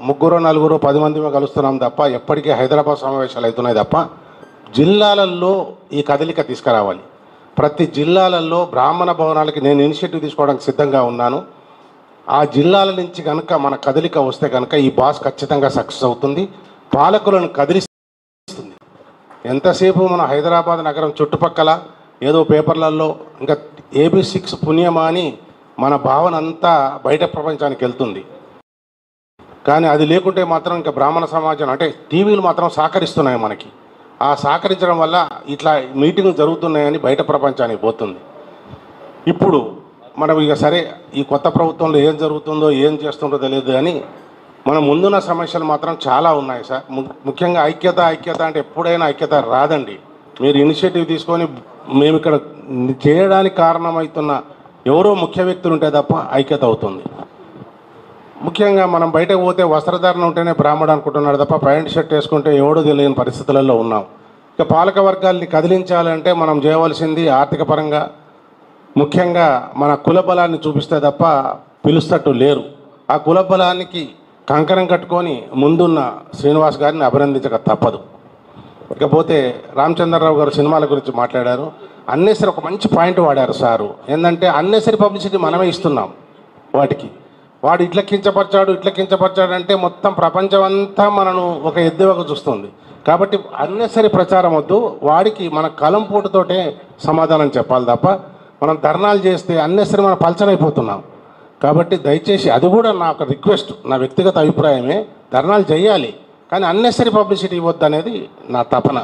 ముగ్గురు నలుగురు 10 మంది కలుస్తున్నాం తప్ప ఎప్పటికీ హైదరాబాద్ సమావేశాలు అవుతున్నాయి తప్ప జిల్లాలలో ఈ కదలిక తీసుకురావాలి. ప్రతి జిల్లాలలో బ్రాహ్మణ భవనాలకి నేను ఇనిషియేటివ్ తీసుకోవడానికి సిద్ధంగా ఉన్నాను. ఆ జిల్లాల నుంచి కనుక మన కదలిక వస్తే కనుక ఈ బాస్ ఖచ్చితంగా సక్సెస్ అవుతుంది, పాలకులను కదిలిస్తుంది. ఎంతసేపు మన హైదరాబాద్ నగరం చుట్టుపక్కల ఏదో పేపర్లలో ఇంకా AB6 పుణ్యమా అని మన భావన అంతా బయట ప్రపంచానికి వెళ్తుంది. కానీ అది లేకుంటే మాత్రం ఇంకా బ్రాహ్మణ సమాజం అంటే టీవీలు మాత్రం సహకరిస్తున్నాయి మనకి. ఆ సహకరించడం వల్ల ఇట్లా మీటింగ్లు జరుగుతున్నాయని బయట ప్రపంచానికి పోతుంది. ఇప్పుడు మనం ఇక సరే ఈ కొత్త ప్రభుత్వంలో ఏం జరుగుతుందో ఏం చేస్తుందో తెలియదు, కానీ మనం ముందున్న సమస్యలు మాత్రం చాలా ఉన్నాయి సార్. ముఖ్యంగా ఐక్యత అంటే ఎప్పుడైనా ఐక్యత రాదండి. మీరు ఇనిషియేటివ్ తీసుకొని మేము ఇక్కడ చేయడానికి కారణమవుతున్న ఎవరో ముఖ్య వ్యక్తులు ఉంటే తప్ప ఐక్యత అవుతుంది. ముఖ్యంగా మనం బయటకు పోతే వస్త్రధారణ ఉంటేనే బ్రాహ్మడు అనుకుంటున్నాడు తప్ప ప్యాంట్ షర్ట్ వేసుకుంటే ఎవడో తెలియని పరిస్థితులలో ఉన్నాం. ఇక పాలక వర్గాల్ని కదిలించాలంటే మనం చేయవలసింది ఆర్థిక పరంగా ముఖ్యంగా మన కుల బలాన్ని చూపిస్తే తప్ప పిలుస్తట్టు లేరు. ఆ కుల బలానికి కంకణం కట్టుకొని ముందున్న శ్రీనివాస్ గారిని అభినందించక తప్పదు. ఇకపోతే రామచంద్రరావు గారు సినిమాల గురించి మాట్లాడారు. అన్నెసరి ఒక మంచి పాయింట్ వాడారు సారు. ఏంటంటే అన్నెసరి పబ్లిసిటీ మనమే ఇస్తున్నాం వాటికి. వాడు ఇట్లా కించపరిచాడు అంటే మొత్తం ప్రపంచం అంతా మనను ఒక ఎద్దేవగా చూస్తుంది. కాబట్టి అన్నెసరి ప్రచారం వద్దు, వాడికి మన కలం పోటుతోటే సమాధానం చెప్పాలి తప్ప మనం ధర్నాలు చేస్తే అన్నెసరి మనం పలచనైపోతున్నాం. కాబట్టి దయచేసి అది కూడా నా ఒక రిక్వెస్ట్, నా వ్యక్తిగత అభిప్రాయమే, ధర్నాలు చేయాలి కానీ అన్నెసరి పబ్లిసిటీ ఇవ్వద్దు అనేది నా తపన.